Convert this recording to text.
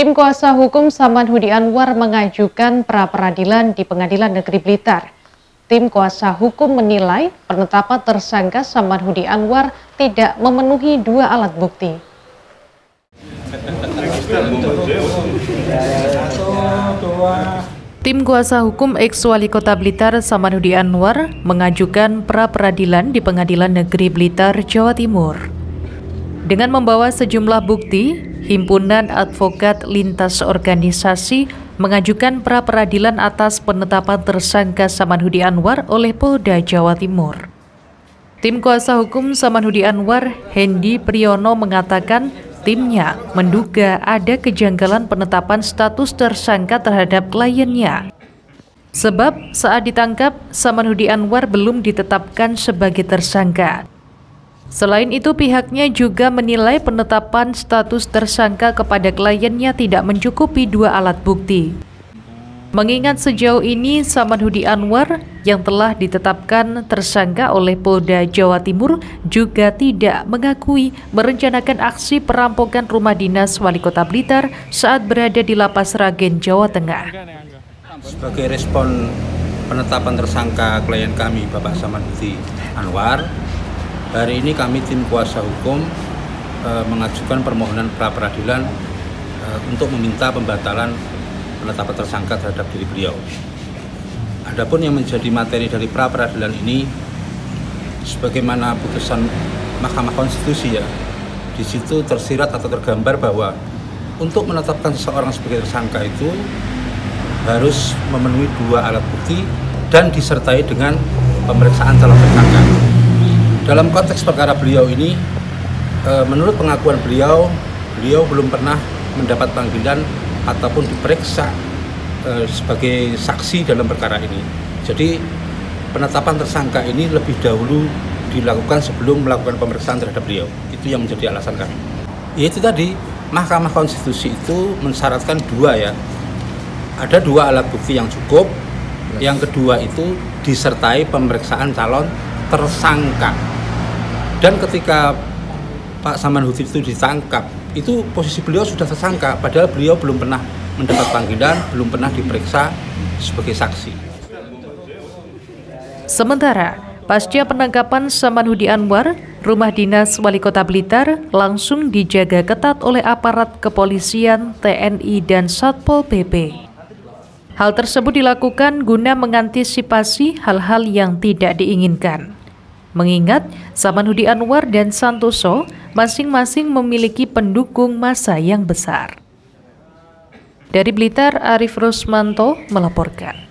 Tim kuasa hukum Saman Hudi Anwar mengajukan pra-peradilan di Pengadilan Negeri Blitar. Tim kuasa hukum menilai penetapan tersangka Saman Hudi Anwar tidak memenuhi dua alat bukti. Tim kuasa hukum ex-wali kota Blitar Saman Hudi Anwar mengajukan pra-peradilan di Pengadilan Negeri Blitar, Jawa Timur. Dengan membawa sejumlah bukti, Himpunan Advokat Lintas Organisasi mengajukan pra-peradilan atas penetapan tersangka Saman Hudi Anwar oleh Polda Jawa Timur. Tim kuasa hukum Saman Hudi Anwar, Hendi Priyono, mengatakan timnya menduga ada kejanggalan penetapan status tersangka terhadap kliennya. Sebab saat ditangkap, Saman Hudi Anwar belum ditetapkan sebagai tersangka. Selain itu, pihaknya juga menilai penetapan status tersangka kepada kliennya tidak mencukupi dua alat bukti. Mengingat sejauh ini Saman Hudi Anwar yang telah ditetapkan tersangka oleh Polda Jawa Timur juga tidak mengakui merencanakan aksi perampokan rumah dinas Wali Kota Blitar saat berada di Lapas Sragen, Jawa Tengah. Sebagai respon penetapan tersangka klien kami, Bapak Saman Hudi Anwar, hari ini kami tim kuasa hukum mengajukan permohonan pra-peradilan untuk meminta pembatalan penetapan tersangka terhadap diri beliau. Adapun yang menjadi materi dari pra-peradilan ini, sebagaimana putusan Mahkamah Konstitusi, di situ tersirat atau tergambar bahwa untuk menetapkan seseorang sebagai tersangka itu harus memenuhi dua alat bukti dan disertai dengan pemeriksaan calon tersangka. Dalam konteks perkara beliau ini, menurut pengakuan beliau belum pernah mendapat panggilan ataupun diperiksa sebagai saksi dalam perkara ini. Jadi penetapan tersangka ini lebih dahulu dilakukan sebelum melakukan pemeriksaan terhadap beliau. Itu yang menjadi alasan kami. Yaitu tadi, Mahkamah Konstitusi itu mensyaratkan dua, ya. Ada dua alat bukti yang cukup. Yang kedua itu disertai pemeriksaan calon tersangka. Dan ketika Pak Saman Hudi itu ditangkap, itu posisi beliau sudah tersangka, padahal beliau belum pernah mendapat panggilan, belum pernah diperiksa sebagai saksi. Sementara, pasca penangkapan Saman Hudi Anwar, rumah dinas Wali Kota Blitar langsung dijaga ketat oleh aparat kepolisian, TNI, dan Satpol PP. Hal tersebut dilakukan guna mengantisipasi hal-hal yang tidak diinginkan. Mengingat Saman Hudi Anwar dan Santoso masing-masing memiliki pendukung massa yang besar. Dari Blitar, Arif Rusmanto melaporkan.